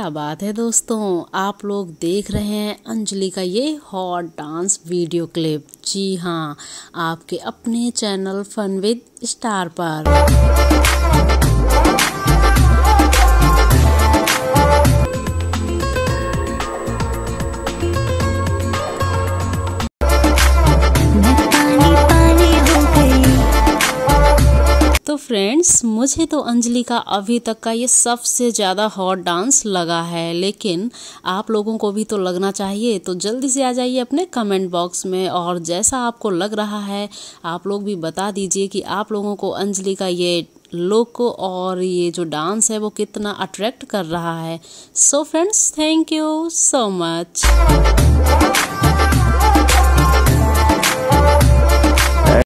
क्या बात है दोस्तों, आप लोग देख रहे हैं अंजलि का ये हॉट डांस वीडियो क्लिप। जी हाँ, आपके अपने चैनल फन विद स्टार पर। तो फ्रेंड्स, मुझे तो अंजलि का अभी तक का ये सबसे ज़्यादा हॉट डांस लगा है, लेकिन आप लोगों को भी तो लगना चाहिए। तो जल्दी से आ जाइए अपने कमेंट बॉक्स में और जैसा आपको लग रहा है आप लोग भी बता दीजिए कि आप लोगों को अंजलि का ये लुक और ये जो डांस है वो कितना अट्रैक्ट कर रहा है। So friends, thank you so much.